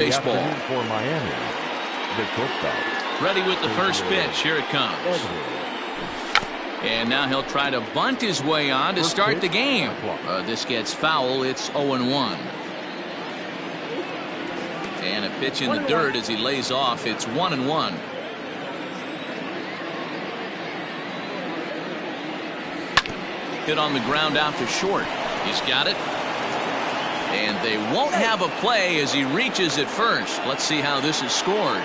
Baseball. For Miami, the shortstop. Ready with the first pitch. Here it comes. And now he'll try to bunt his way on to start the game. This gets foul. It's 0-1. And a pitch in the dirt as he lays off. It's 1-1. Hit on the ground out to short. He's got it. And they won't have a play as he reaches at first. Let's see how this is scored.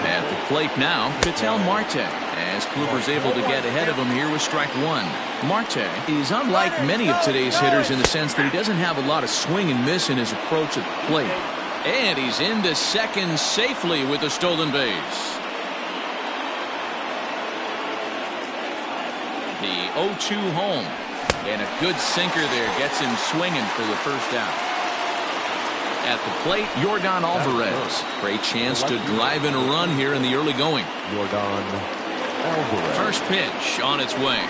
At the plate now, Ketel Marte, as Kluber's able to get ahead of him here with strike one. Marte is unlike many of today's hitters in the sense that he doesn't have a lot of swing and miss in his approach at the plate. And he's into second safely with a stolen base. The 0-2 home. And a good sinker there gets him swinging for the first out. At the plate, Yordan Alvarez. Great chance to drive in a run here in the early going. Yordan Alvarez. First pitch on its way.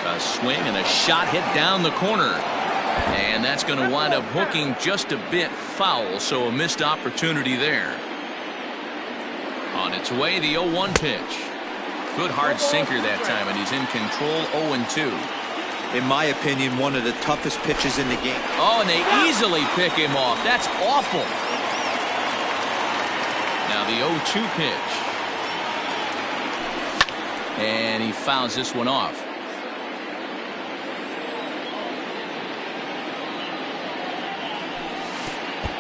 A swing and a shot hit down the corner. And that's going to wind up hooking just a bit foul, so a missed opportunity there. On its way, the 0-1 pitch. Good hard sinker that time, and he's in control. 0-2. In my opinion, one of the toughest pitches in the game. Oh, and they easily pick him off. That's awful. Now the 0-2 pitch. And he fouls this one off.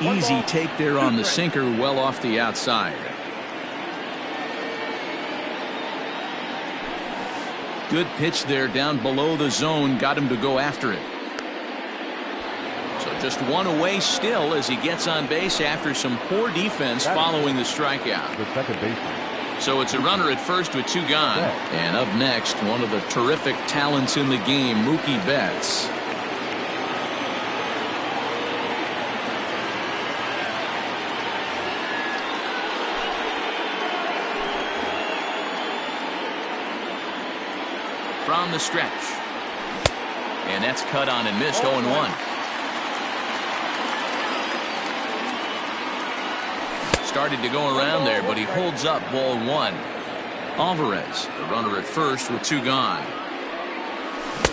Easy take there on the sinker, well off the outside. Good pitch there down below the zone, got him to go after it. So just one away still as he gets on base after some poor defense following the strikeout. The second baseman. So it's a runner at first with two gone. And up next, one of the terrific talents in the game, Mookie Betts. From the stretch. And that's cut on and missed. 0-1. Started to go around there, but he holds up. Ball one. Alvarez, the runner at first with two gone.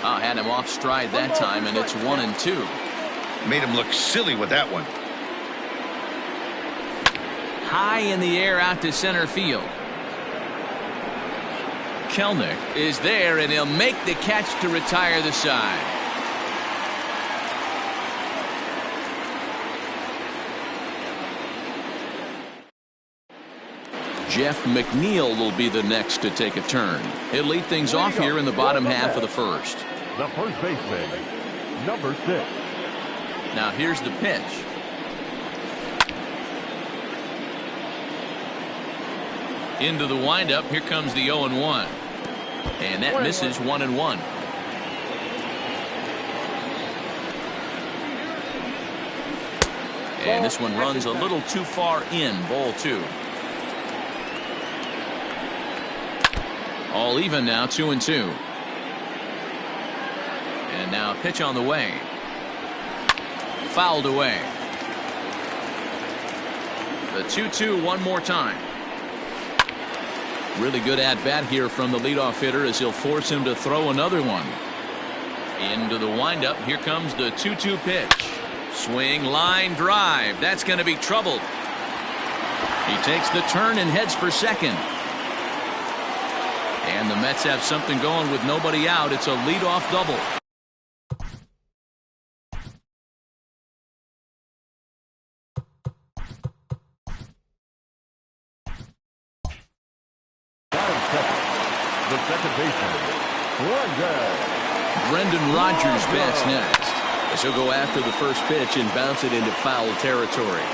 Had him off stride that time, and it's 1-2. Made him look silly with that one. High in the air out to center field. Kelnick is there, and he'll make the catch to retire the side. Jeff McNeil will be the next to take a turn. He'll lead things off here in the bottom half of the first. The first baseman, number 6. Now here's the pitch. Into the windup. Here comes the 0-1. And that misses. 1-1. And this one runs a little too far in. Ball two. All even now. 2-2. And now a pitch on the way. Fouled away. The 2-2 one more time. Really good at-bat here from the leadoff hitter as he'll force him to throw another one. Into the windup. Here comes the 2-2 pitch. Swing, line, drive. That's going to be troubled. He takes the turn and heads for second. And the Mets have something going with nobody out. It's a leadoff double. The second baseman, Brendan Rodgers bats next, as he'll go after the first pitch and bounce it into foul territory.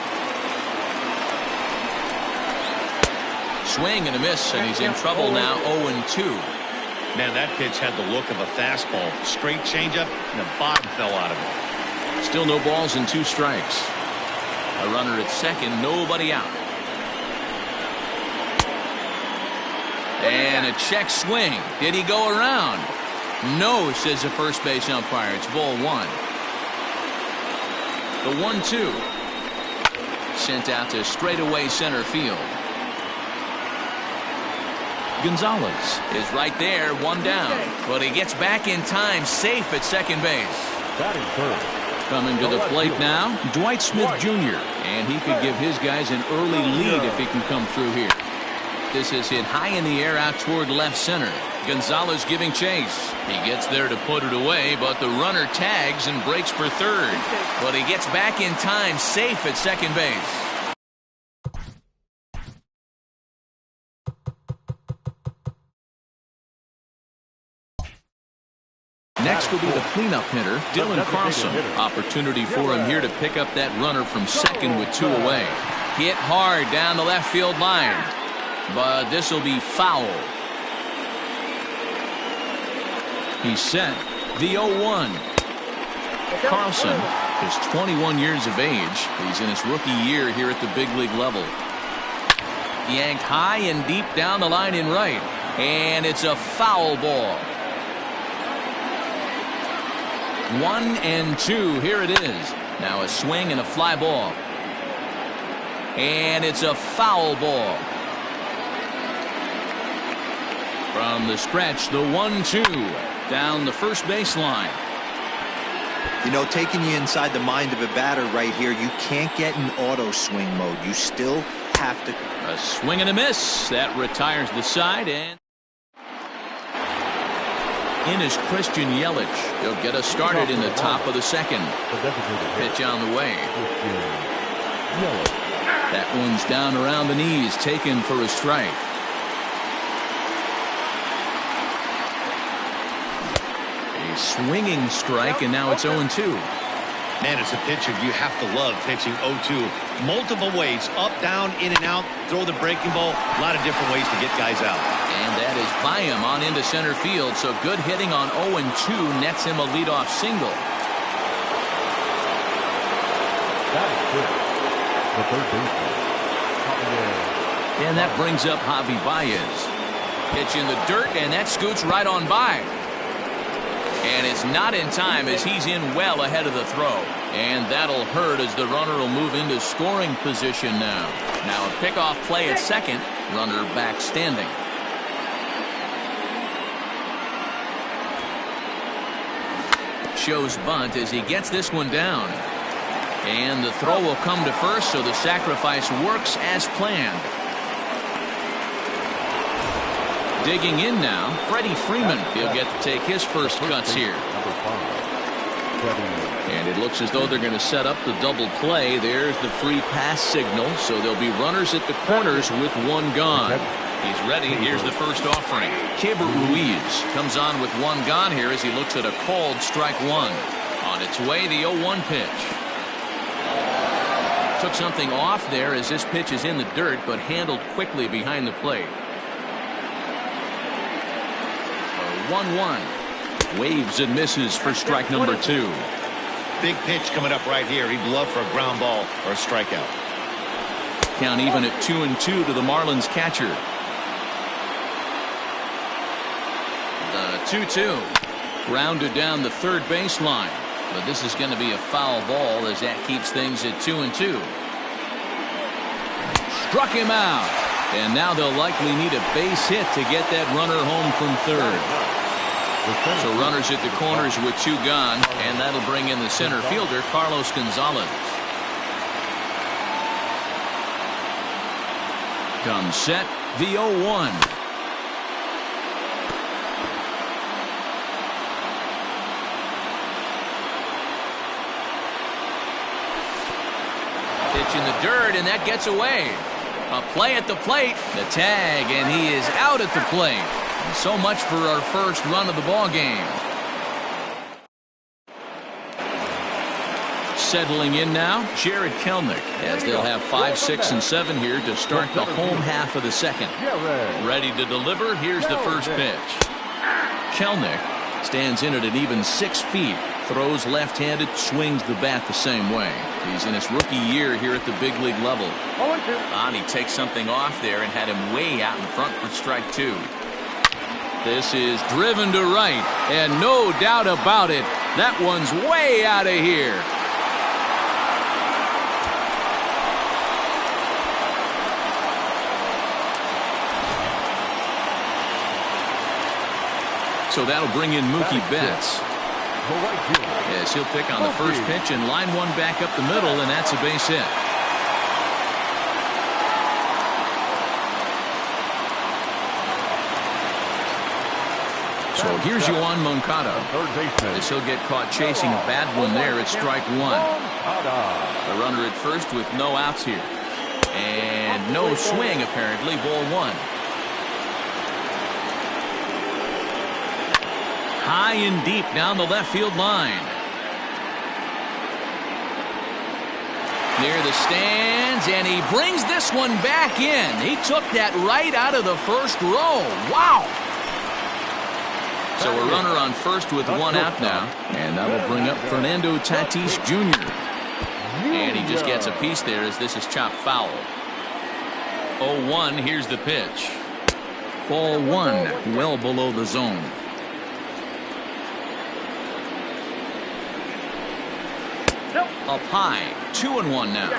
Swing and a miss, and he's in trouble now. 0-2. Man, that pitch had the look of a fastball. Straight changeup, and the bottom fell out of it. Still no balls and 2 strikes. A runner at second, nobody out. And a check swing. Did he go around? No, says the first base umpire. It's ball one. The 1-2. Sent out to straightaway center field. Gonzalez is right there, one down. But he gets back in time, safe at second base. Batting third. Coming to the plate now, Dwight Smith Jr. And he could give his guys an early lead if he can come through here. This is hit high in the air out toward left center. Gonzalez giving chase. He gets there to put it away, but the runner tags and breaks for third. But he gets back in time, safe at second base. Next will be the cleanup hitter, Dylan Carlson. Opportunity for him here to pick up that runner from second with 2 away. Hit hard down the left field line. But this will be foul. He's set. The 0-1. Carlson is 21 years of age. He's in his rookie year here at the big league level. Yanked high and deep down the line in right. And it's a foul ball. 1-2. Here it is. Now a swing and a fly ball. And it's a foul ball. From the stretch, the 1-2 down the first baseline. You know, taking you inside the mind of a batter right here, you can't get in auto swing mode. You still have to. A swing and a miss. That retires the side, and in is Christian Yelich. He'll get us started in the top of the second. Pitch on the way. That one's down around the knees, taken for a strike. A swinging strike, and now it's 0-2. Man, as a pitcher, you have to love pitching 0-2. Multiple ways, up, down, in and out, throw the breaking ball. A lot of different ways to get guys out. And that is by him on into center field. So good hitting on 0-2 nets him a leadoff single. That is good. The third baseman. And that brings up Javi Baez. Pitch in the dirt, and that scoots right on by. And it's not in time as he's in well ahead of the throw. And that'll hurt as the runner will move into scoring position now. Now a pickoff play at second. Runner back standing. Shows bunt as he gets this one down. And the throw will come to first, so the sacrifice works as planned. Digging in now, Freddie Freeman. He'll get to take his first cuts here. And it looks as though they're going to set up the double play. There's the free pass signal, so there'll be runners at the corners with one gone. He's ready. Here's the first offering. Keibert Ruiz comes on with one gone here as he looks at a called strike one. On its way, the 0-1 pitch. Took something off there as this pitch is in the dirt, but handled quickly behind the plate. 1-1. Waves and misses for strike number 2. Big pitch coming up right here. He'd love for a ground ball or a strikeout. Count even at 2-2 to the Marlins catcher. The 2-2. Grounded down the third baseline. But this is going to be a foul ball as that keeps things at 2-2. Struck him out. And now they'll likely need a base hit to get that runner home from third. So runners at the corners with two gone, and that'll bring in the center fielder, Carlos Gonzalez. Comes set, the 0-1. Pitch in the dirt, and that gets away. A play at the plate, the tag, and he is out at the plate. And so much for our first run of the ball game. Settling in now, Jared Kelenic, as they'll have 5, 6, and 7 here to start the home half of the second. Ready to deliver, here's the first pitch. Kelenic stands in at an even 6 feet, throws left-handed, swings the bat the same way. He's in his rookie year here at the big league level. He takes something off there and had him way out in front for strike 2. This is driven to right, and no doubt about it, that one's way out of here. so that'll bring in Mookie Betts. Yes, he'll pick on the first pitch and line one back up the middle, and that's a base hit. So here's Yoan Moncada. As he'll get caught chasing a bad one there at strike one. The runner at first with no outs here. And no swing, apparently. Ball one. High and deep down the left field line. Near the stands, and he brings this one back in. He took that right out of the first row. Wow! So a runner on first with one out now, and that'll bring up Fernando Tatis Jr. And he just gets a piece there as this is chopped foul. 0-1, here's the pitch. Ball one, well below the zone. Up high, 2-1 now.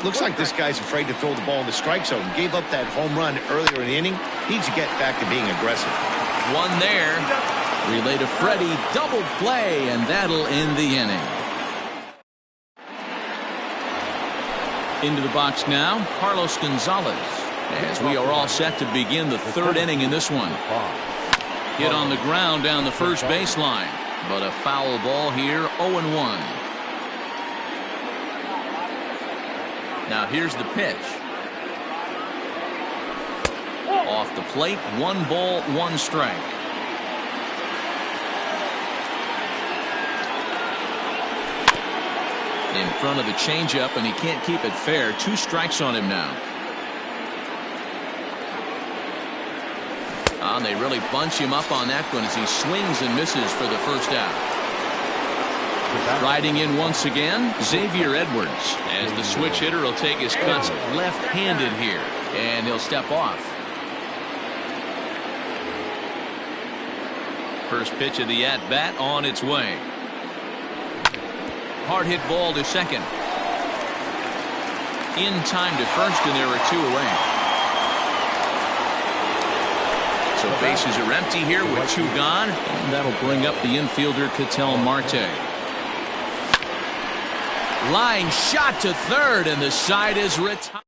Looks like this guy's afraid to throw the ball in the strike zone. Gave up that home run earlier in the inning. Needs to get back to being aggressive. One there. Relay to Freddie. Double play, and that'll end the inning. Into the box now, Carlos Gonzalez. As we are all set to begin the third inning in this one. Hit on the ground down the first baseline. But a foul ball here, 0-1. Now here's the pitch. Off the plate, 1 ball, 1 strike. In front of the changeup, and he can't keep it fair. 2 strikes on him now. And they really bunch him up on that one as he swings and misses for the first out. Riding in once again, Xavier Edwards, as the switch hitter will take his cuts left-handed here, and he'll step off. First pitch of the at-bat on its way. Hard hit ball to second. In time to first, and there are 2 away. So bases are empty here with 2 gone, and that'll bring up the infielder Ketel Marte. Line shot to third, and the side is retired.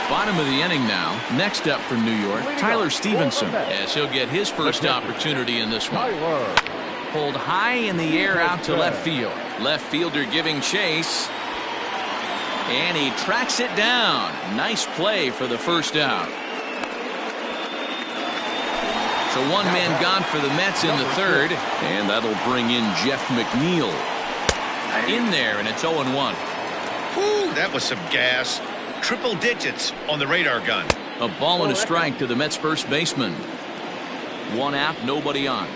Bottom of the inning now. Next up from New York, Tyler Stevenson, as he'll get his first opportunity in this one. Pulled high in the air out to left field. Left fielder giving chase. And he tracks it down. Nice play for the first out. So 1 man gone for the Mets in the third, and that'll bring in Jeff McNeil. In there, and it's 0-1. Whew, that was some gas. Triple digits on the radar gun. A ball and a strike to the Mets first baseman. 1 out, nobody on.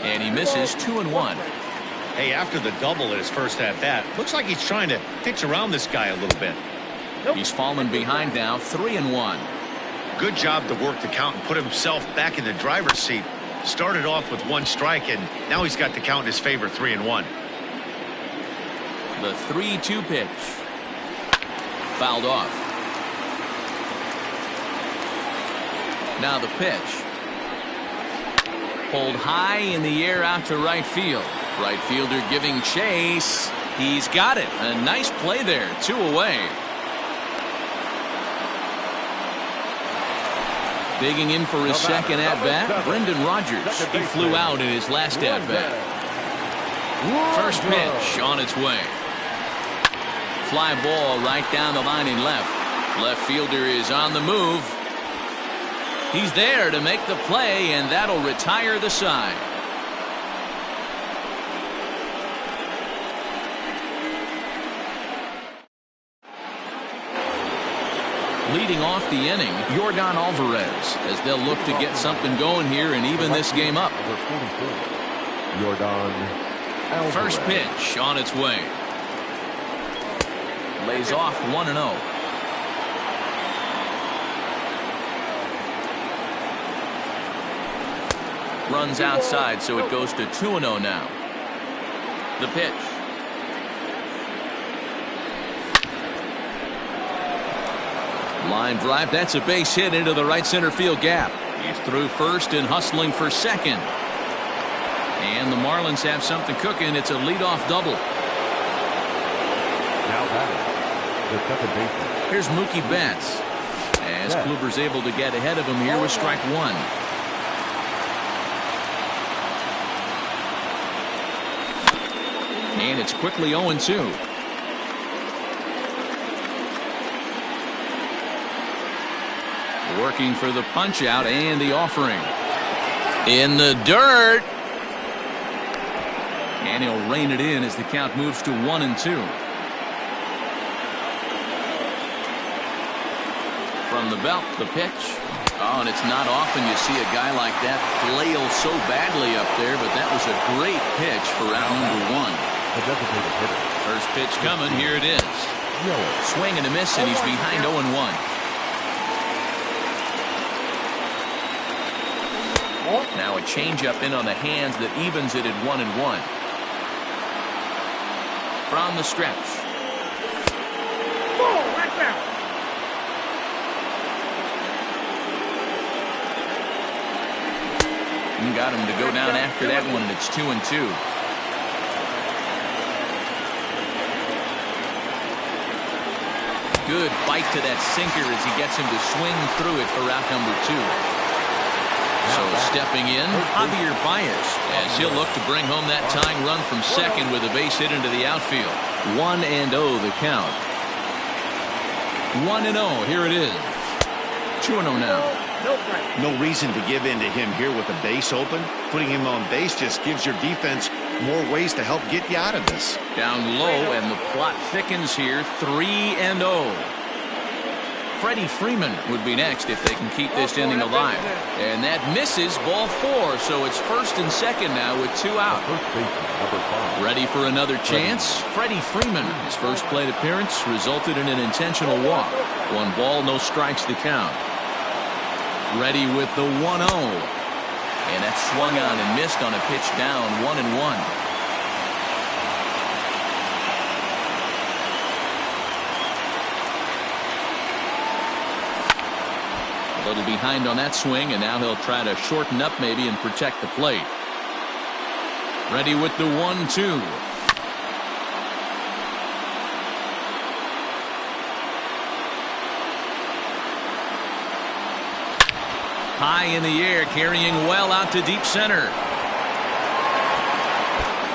And he misses. 2-1. Hey, after the double at his first at-bat, looks like he's trying to pitch around this guy a little bit. He's fallen behind now, 3-1. Good job to work the count and put himself back in the driver's seat. Started off with 1 strike, and now he's got the count in his favor, 3-1. The 3-2 pitch. Fouled off. Now the pitch. Pulled high in the air out to right field. Right fielder giving chase. He's got it. A nice play there. 2 away. Digging in for his second at-bat, Brendan Rodgers. He flew out in his last at-bat. First pitch on its way. Fly ball right down the line in left. Left fielder is on the move. He's there to make the play, and that'll retire the side. Leading off the inning, Yordan Alvarez, as they'll look to get something going here and even this game up. Yordan Alvarez. First pitch on its way. Lays off 1-0. Runs outside, so it goes to 2-0 now. The pitch. Line drive. That's a base hit into the right center field gap. He's through first and hustling for second. And the Marlins have something cooking. It's a leadoff double. Now batting, the second baseman. Here's Mookie Betts. As Kluber's able to get ahead of him here with strike one. And it's quickly 0-2. Working for the punch out and the offering. In the dirt. And he'll rein it in as the count moves to 1-2. From the belt, the pitch. Oh, and it's not often you see a guy like that flail so badly up there, but that was a great pitch for round number one. A designated hitter. First pitch coming. Here it is. Swing and a miss, and he's behind 0-1. Now a changeup in on the hands that evens it at 1-1. From the stretch. Got him to go down after that one, and it's 2-2. Good bite to that sinker as he gets him to swing through it for out number 2. So stepping in, Javier Baez, as he'll look to bring home that tying run from second with a base hit into the outfield. 1-0 the count. 1-0. Here it is. 2-0 now. No reason to give in to him here with the base open. Putting him on base just gives your defense more ways to help get you out of this. Down low, and the plot thickens here. 3-0. Freddie Freeman would be next if they can keep this inning alive. And that misses, ball 4. So it's first and second now with 2 out. Ready for another chance? Freddie Freeman. His first plate appearance resulted in an intentional walk. 1 ball, no strikes the count. Ready with the 1-0. And that's swung on and missed on a pitch down. 1-1. A little behind on that swing, and now he'll try to shorten up maybe and protect the plate. Ready with the 1-2. High in the air, carrying well out to deep center.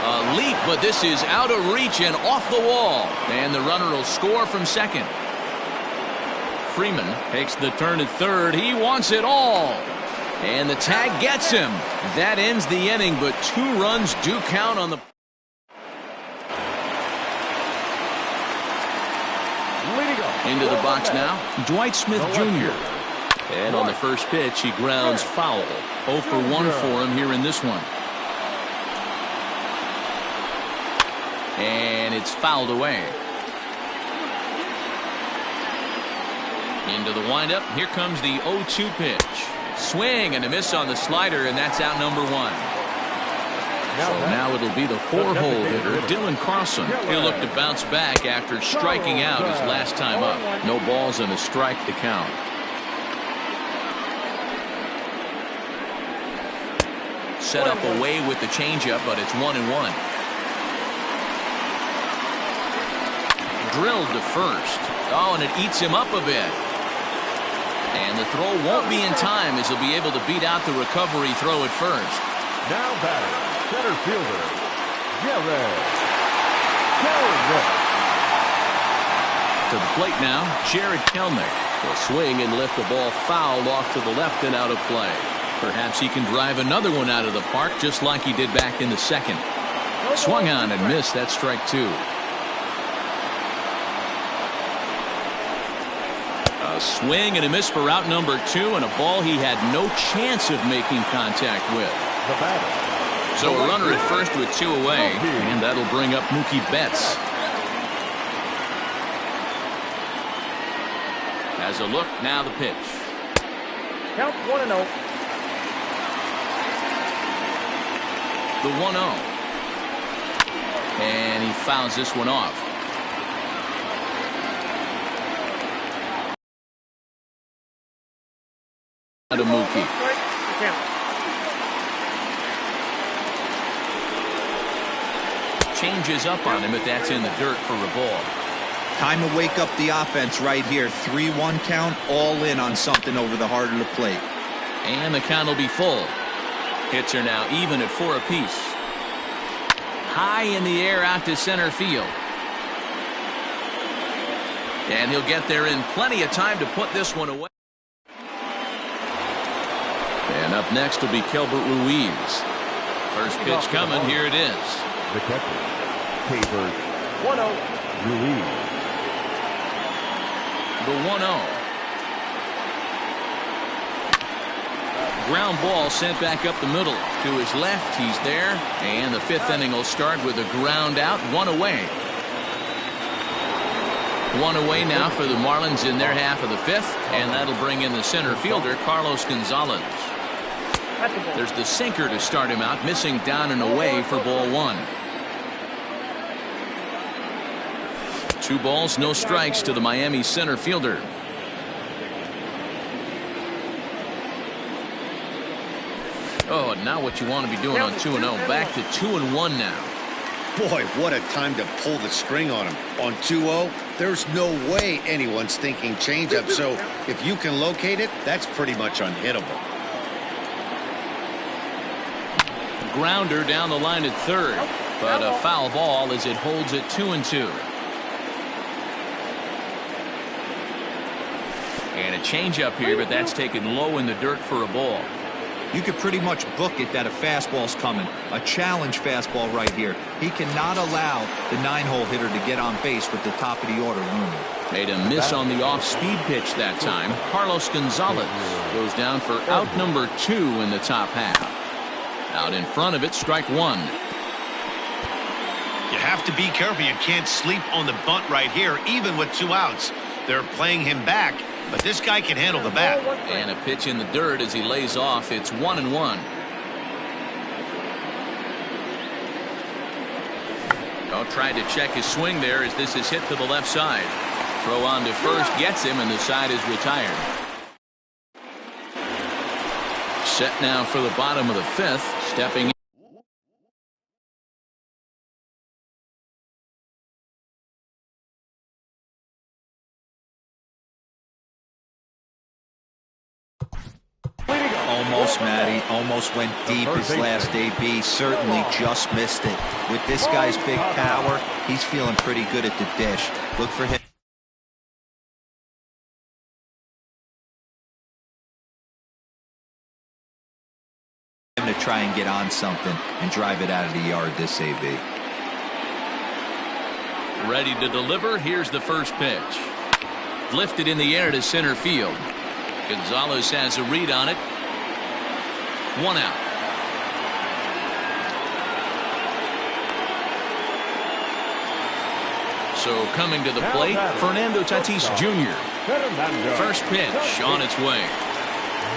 A leap, but this is out of reach and off the wall. And the runner will score from second. Freeman takes the turn at third. He wants it all. And the tag gets him. That ends the inning, but 2 runs do count on the... Into the box now, Dwight Smith Jr. And on the first pitch, he grounds foul. 0 for 1 for him here in this one. And it's fouled away. Into the windup. Here comes the 0-2 pitch. Swing and a miss on the slider, and that's out number 1. So now it'll be the 4-hole hitter, Dylan Carlson. He'll look to bounce back after striking out his last time up. No balls and a strike to count. Set up away with the changeup, but it's 1-1. Drilled to first. Oh, and it eats him up a bit. And the throw won't be in time as he'll be able to beat out the recovery throw at first. Now batting, center fielder, Jared. To the plate now, Jared Kelnick will swing and lift the ball foul off to the left and out of play. Perhaps he can drive another one out of the park just like he did back in the second. Swung on and missed. That's strike 2. A swing and a miss for out number 2, and a ball he had no chance of making contact with. So a runner at first with 2 away, and that'll bring up Mookie Betts. As a look, now the pitch. Count 1-0. The 1-0. And he fouls this one off. changes up on him, but that's in the dirt for a ball. Time to wake up the offense right here. 3-1 count, all in on something over the heart of the plate. And the count will be full. Hits are now even at 4 apiece. High in the air out to center field. And he'll get there in plenty of time to put this one away. And up next will be Kelbert Ruiz. First pitch coming. Here it is. The catcher, Kelbert 1-0. Ruiz. The 1-0. Ground ball sent back up the middle. To his left, he's there. And the 5th inning will start with a ground out, 1 away. 1 away now for the Marlins in their half of the 5th. And that'll bring in the center fielder, Carlos Gonzalez. There's the sinker to start him out, missing down and away for ball 1. 2 balls, no strikes to the Miami center fielder. Oh, and now what you want to be doing on 2-0. Back to 2-1 now. Boy, what a time to pull the string on him. On 2-0, there's no way anyone's thinking changeup. So if you can locate it, that's pretty much unhittable. Grounder down the line at third, but a foul ball as it holds it 2-2. And a changeup here, but that's taken low in the dirt for a ball. You could pretty much book it that a fastball's coming. A challenge fastball right here. He cannot allow the 9-hole hitter to get on base with the top of the order looming. Made a miss on the off-speed pitch that time. Carlos Gonzalez goes down for out number 2 in the top half. Out in front of it, strike 1. You have to be careful. You can't sleep on the bunt right here, even with 2 outs. They're playing him back, but this guy can handle the bat. And a pitch in the dirt as he lays off. It's 1-1. Oh, tried to check his swing there as this is hit to the left side. Throw on to first, gets him, and the side is retired. Set now for the bottom of the 5th. Stepping in. Almost, Matty. Almost went deep his last AB. Certainly just missed it. With this guy's big power, he's feeling pretty good at the dish. Look for him to try and get on something and drive it out of the yard this AB. Ready to deliver. Here's the first pitch. Lifted in the air to center field. Gonzalez has a read on it. 1 out. So coming to the plate, Fernando Tatis Jr. First pitch on its way.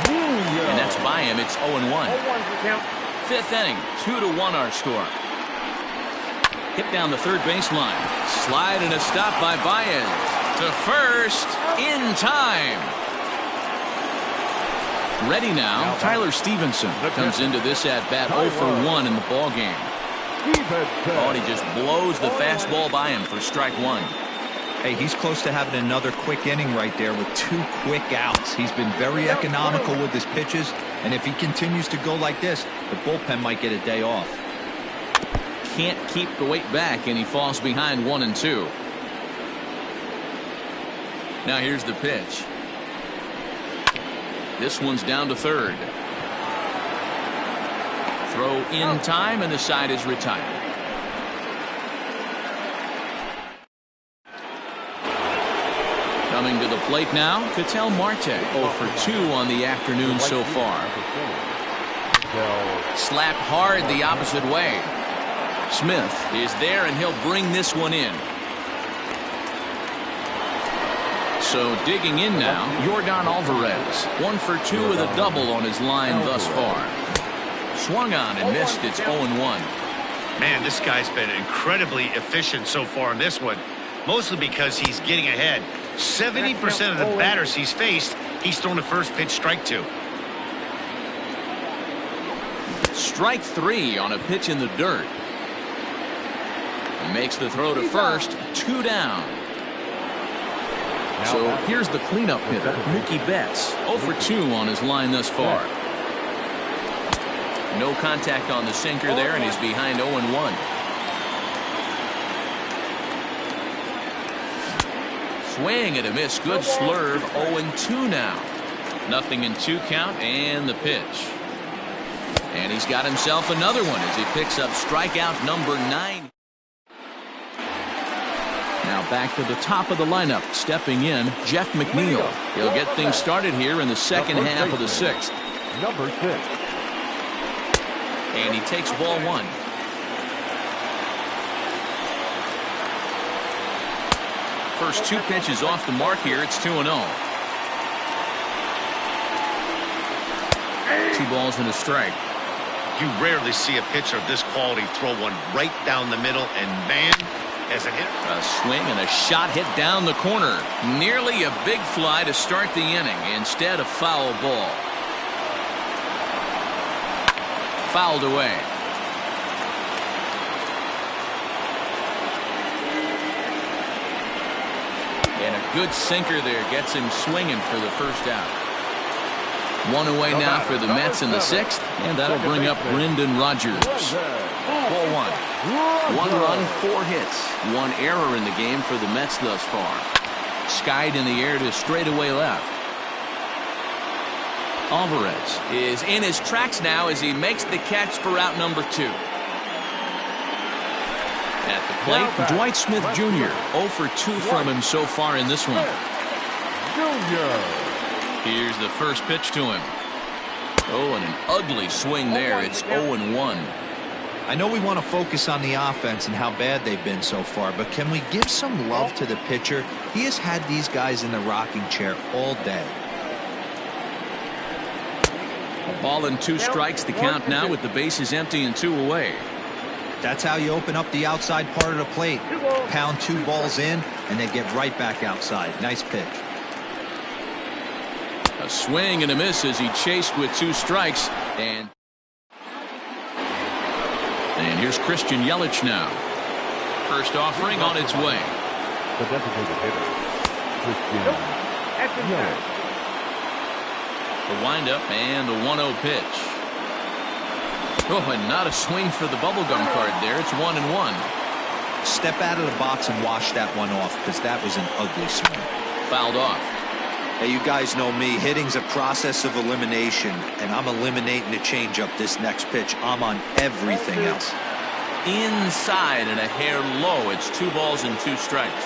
And that's by him. It's 0-1. 5th inning, 2-1 our score. Hit down the third baseline. Slide and a stop by Baez. To first in time. Ready now, Tyler Stevenson comes into this at bat 0 for 1 in the ball game. Oh, and he just blows the fastball by him for strike 1. Hey, he's close to having another quick inning right there with 2 quick outs. He's been very economical with his pitches, and if he continues to go like this, the bullpen might get a day off. Can't keep the weight back, and he falls behind 1-2. Now here's the pitch. This one's down to third. Throw in time, and the side is retired. Coming to the plate now, Ketel Marte 0 for 2 on the afternoon so far. Slapped hard the opposite way. Smith is there, and he'll bring this one in. So digging in now, Yordan Alvarez. 1 for 2 with a double on his line thus far. Swung on and missed. It's 0-1. Man, this guy's been incredibly efficient so far in this one, mostly because he's getting ahead. 70% of the batters he's faced, he's thrown the first pitch strike to. Strike 3 on a pitch in the dirt. Makes the throw to first. 2 down. So here's the cleanup hitter, Mookie Betts. 0 for 2 on his line thus far. No contact on the sinker there, and he's behind 0-1. Swing and a miss. Good slurve. 0-2 now. 0-2 count, and the pitch. And he's got himself another one as he picks up strikeout number 9. Now back to the top of the lineup. Stepping in, Jeff McNeil. He'll get things started here in the second half of the 6th. Number 6. And he takes ball 1. First 2 pitches off the mark here. It's 2-0. 2 balls and a strike. You rarely see a pitcher of this quality throw one right down the middle, and man, as a hit. A swing and a shot hit down the corner. Nearly a big fly to start the inning. Instead, a foul ball. Fouled away. And a good sinker there gets him swinging for the first out. 1 away now for the Mets in the 6th, and that'll bring up Brendan Rodgers. Ball 1. 1 run, 4 hits. 1 error in the game for the Mets thus far. Skied in the air to straightaway left. Alvarez is in his tracks now as he makes the catch for out number 2. At the plate, Dwight Smith Jr. 0 for 2 from him so far in this one. Here's the first pitch to him. Oh, and an ugly swing there. It's 0-1. I know we want to focus on the offense and how bad they've been so far, but can we give some love to the pitcher? He has had these guys in the rocking chair all day. A ball and 2 strikes to count now with the bases empty and 2 away. That's how you open up the outside part of the plate. Pound 2 balls in, and they get right back outside. Nice pitch. A swing and a miss as he chased with 2 strikes. And here's Christian Yelich now. First offering on its way. The designated hitter, Christian Yelich. The windup and the 1-0 pitch. Oh, and not a swing for the bubblegum card there. It's 1-1. Step out of the box and wash that one off, because that was an ugly swing. Fouled off. Hey, you guys know me. Hitting's a process of elimination, and I'm eliminating the changeup this next pitch. I'm on everything else. Inside and a hair low. It's 2 balls and 2 strikes.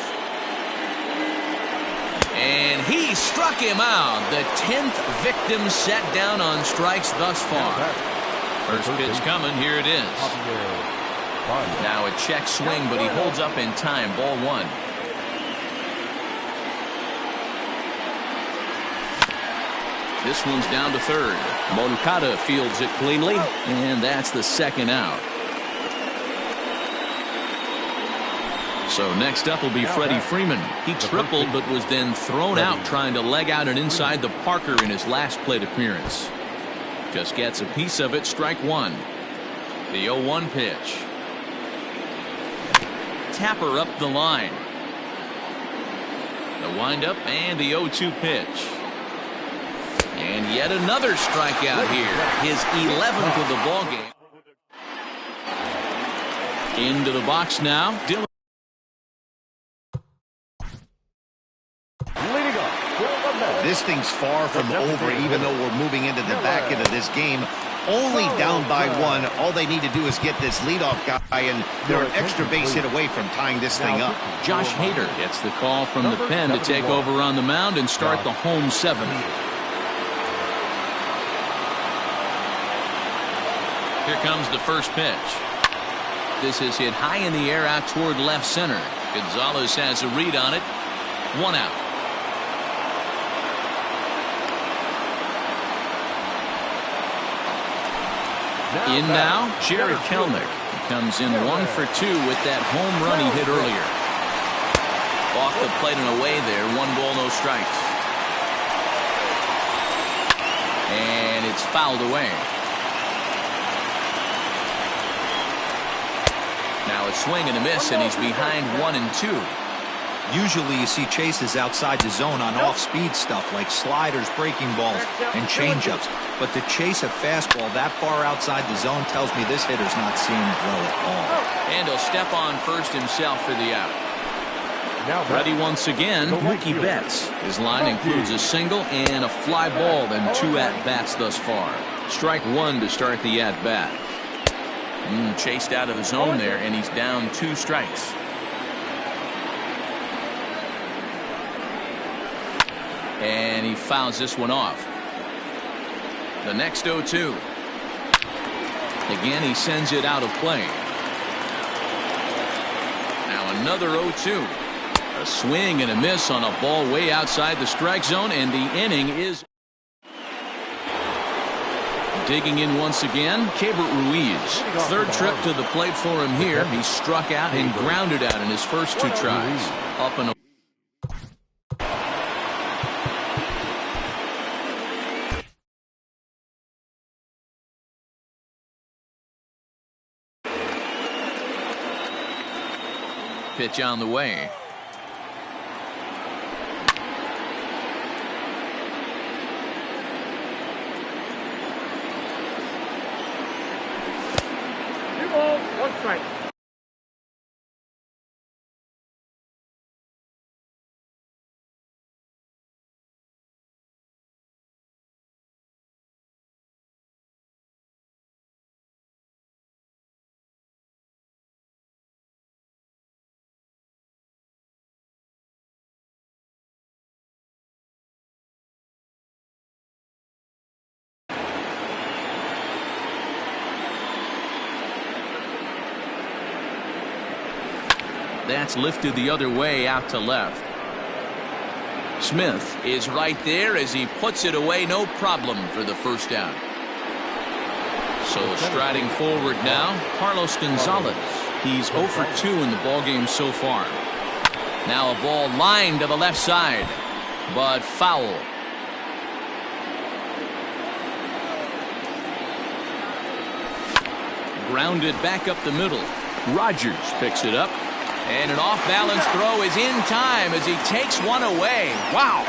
And he struck him out. The 10th victim set down on strikes thus far. First pitch coming. Here it is. Now a check swing, but he holds up in time. Ball 1. This one's down to third. Moncada fields it cleanly, and that's the second out. So next up will be Freddie Freeman. He tripled but was then thrown out trying to leg out an inside the Parker in his last plate appearance. Just gets a piece of it. Strike 1. The 0-1 pitch. Tapper up the line. The windup and the 0-2 pitch. And yet another strikeout here. His 11th of the ballgame. Into the box now. Dylan. This thing's far from over, even though we're moving into the back end of this game. Only down by 1. All they need to do is get this leadoff guy, and they're an extra base hit away from tying this thing up. Josh Hader gets the call from the pen to take over on the mound and start the home 7th. Here comes the first pitch. This is hit high in the air out toward left center. Gonzalez has a read on it. 1 out. In now, Jared Kelenic. He comes in 1 for 2 with that home run he hit earlier. Off the plate and away there. 1 ball, no strikes. And it's fouled away. Now a swing and a miss, and he's behind 1-2. Usually you see chases outside the zone on off-speed stuff like sliders, breaking balls, and changeups. But to chase a fastball that far outside the zone tells me this hitter's not seeing it well at all. And he'll step on first himself for the out. Now Ready once again, Mookie Betts. His line includes a single and a fly ball and 2 at-bats thus far. Strike 1 to start the at-bat. Chased out of the zone there, and he's down 2 strikes. And he fouls this one off. The next 0-2. Again, he sends it out of play. Now another 0-2. A swing and a miss on a ball way outside the strike zone, and the inning is digging in once again. Keibert Ruiz. Third trip to the plate for him here. He struck out and grounded out in his first 2 tries. Up and pitch on the way. Two balls, 1 strike. That's lifted the other way out to left. Smith is right there as he puts it away, no problem for the first out. So striding forward now, Carlos Gonzalez. He's 0 for 2 in the ballgame so far. Now a ball lined to the left side, but foul. Grounded back up the middle. Rogers picks it up. And an off-balance throw is in time as he takes one away. Wow.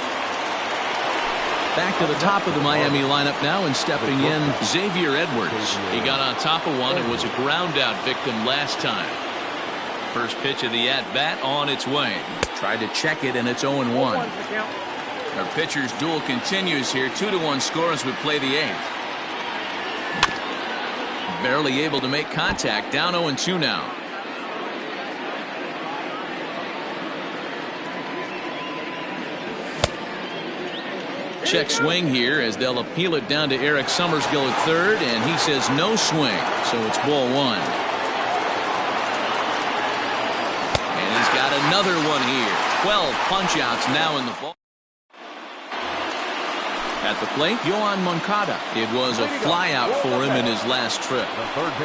Back to the top of the Miami lineup now, and stepping in, Xavier Edwards. He got on top of one and was a ground-out victim last time. First pitch of the at-bat on its way. Tried to check it, and it's 0-1. Our pitcher's duel continues here. 2-1 score as we play the 8th. Barely able to make contact. Down 0-2 now. Check swing here as they'll appeal it down to Eric Summersgill at third, and he says no swing, so it's ball 1. And he's got another one here. 12 punch-outs now in the ball. At the plate, Yoan Moncada. It was a flyout for him in his last trip.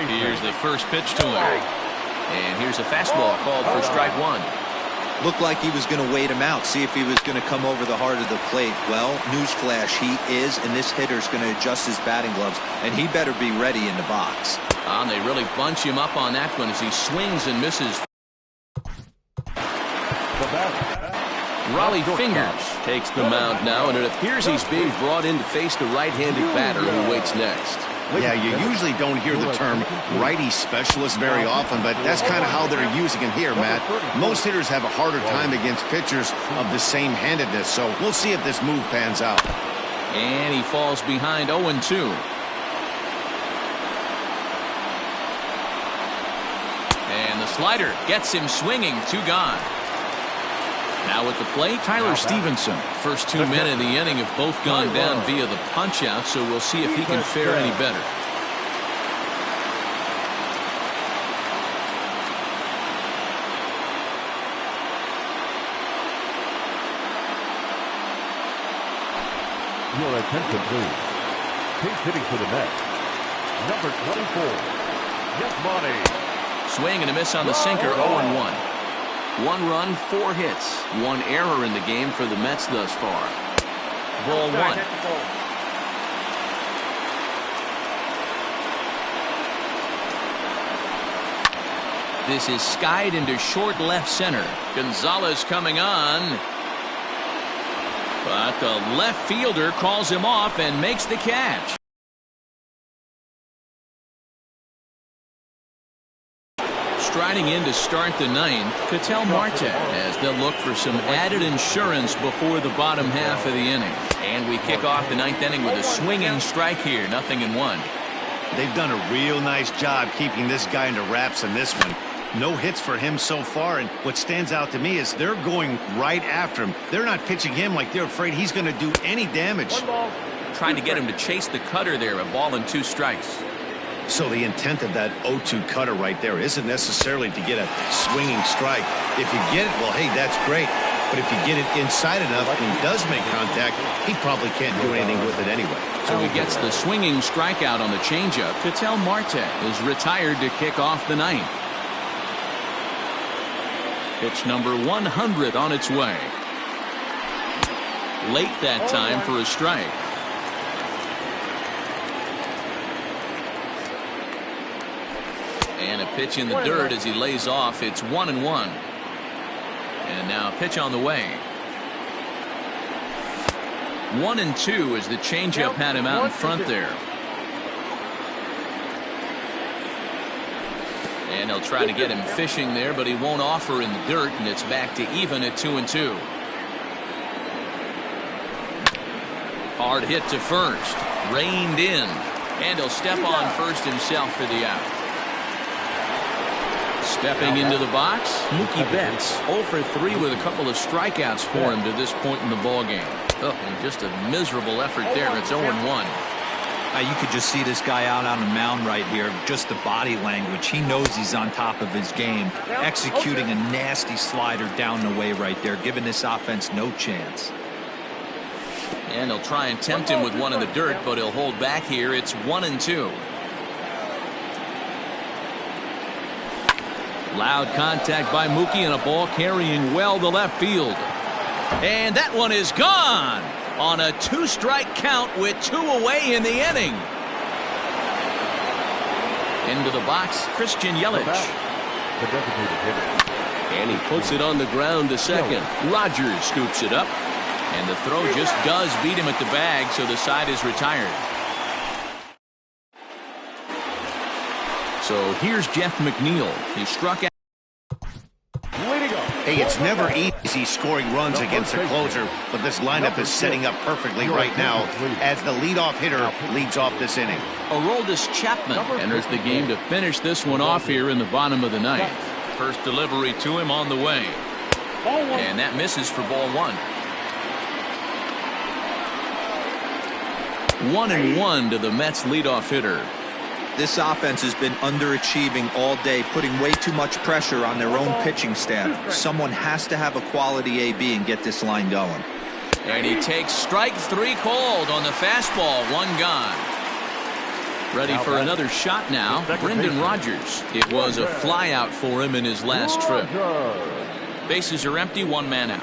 Here's the first pitch to him. And here's a fastball called for strike 1. Looked like he was going to wait him out, see if he was going to come over the heart of the plate. Well, newsflash, he is, and this hitter's going to adjust his batting gloves, and he better be ready in the box. And they really bunch him up on that one as he swings and misses. Raleigh Fingers takes the mound now, and it appears he's being brought in to face the right-handed batter who waits next. Yeah, you usually don't hear the term righty specialist very often, but that's kind of how they're using him here, Matt. Most hitters have a harder time against pitchers of the same handedness, so we'll see if this move pans out. And he falls behind 0-2. And the slider gets him swinging. 2 gone. Now at the plate, Tyler Stevenson. First 2 men in the inning have both gone down via the punch-out, so we'll see if he can fare any better. Your attention, please. He's hitting for the Mets. Number 24, Yasmani. Swing and a miss on the sinker, 0-1. 1 run, 4 hits. 1 error in the game for the Mets thus far. Ball 1. This is skied into short left center. Gonzalez coming on. But the left fielder calls him off and makes the catch. Striding in to start the ninth, Ketel Marte, as they'll look for some added insurance before the bottom half of the inning. And we kick off the ninth inning with a swinging strike here, 0-1. They've done a real nice job keeping this guy into wraps in this one. No hits for him so far, and what stands out to me is they're going right after him. They're not pitching him like they're afraid he's going to do any damage. Trying to get him to chase the cutter there, a ball and 2 strikes. So the intent of that 0-2 cutter right there isn't necessarily to get a swinging strike. If you get it, well, hey, that's great. But if you get it inside enough and he does make contact, he probably can't do anything with it anyway. So he gets the swinging strikeout on the changeup. Ketel Marte is retired to kick off the ninth. Pitch number 100 on its way. Late that time for a strike. And a pitch in the dirt as he lays off. It's 1-1. And now a pitch on the way. 1-2 as the changeup had him out in front there. And he'll try to get him fishing there, but he won't offer in the dirt, and it's back to even at 2-2. Hard hit to first. Reined in. And he'll step on first himself for the out. Stepping into the box, Mookie Betts 0 for 3 with a couple of strikeouts for him to this point in the ballgame. Oh, and just a miserable effort there. It's 0-1. You could just see this guy out on the mound right here. Just the body language. He knows he's on top of his game. Executing a nasty slider down the way right there, giving this offense no chance. And he'll try and tempt him with one in the dirt, but he'll hold back here. It's 1-2. Loud contact by Mookie and a ball carrying well to left field. And that one is gone on a 2-strike count with 2 away in the inning. Into the box, Christian Yelich. And he puts it on the ground to second. Rogers scoops it up. And the throw just does beat him at the bag, so the side is retired. So here's Jeff McNeil. He struck out. Hey, it's never easy scoring runs against a closer, but this lineup is setting up perfectly right now as the leadoff hitter leads off this inning. Aroldis Chapman enters the game to finish this one off here in the bottom of the ninth. First delivery to him on the way. And that misses for ball 1. 1-1 to the Mets leadoff hitter. This offense has been underachieving all day, putting way too much pressure on their own pitching staff. Someone has to have a quality AB and get this line going. And he takes strike 3 called on the fastball. 1 gone. Ready for another shot now. Brendan Rodgers. It was a flyout for him in his last trip. Bases are empty, 1 man out.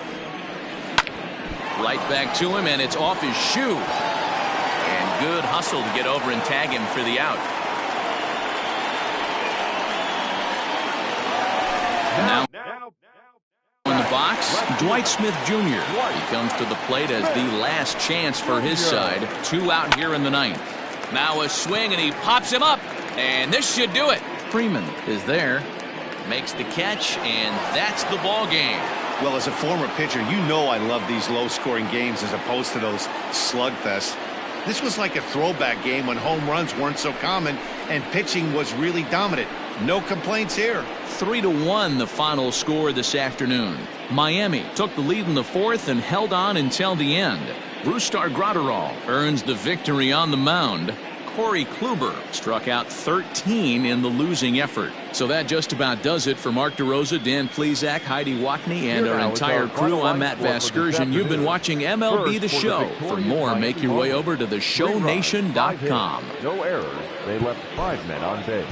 Right back to him, and it's off his shoe. And good hustle to get over and tag him for the out. Now in the box, Dwight Smith Jr. He comes to the plate as the last chance for his side. 2 out here in the ninth. Now a swing, and he pops him up. And this should do it. Freeman is there. Makes the catch, and that's the ball game. Well, as a former pitcher, you know I love these low-scoring games as opposed to those slugfests. This was like a throwback game when home runs weren't so common and pitching was really dominant. No complaints here. 3-1 the final score this afternoon. Miami took the lead in the 4th and held on until the end. Brusdar Graterol earns the victory on the mound. Corey Kluber struck out 13 in the losing effort. So that just about does it for Mark DeRosa, Dan Plesac, Heidi Watney, and our entire crew. I'm Matt Vasgersian. You've been watching MLB The Show. For more, make your way over to theshownation.com. No errors. They left 5 men on base.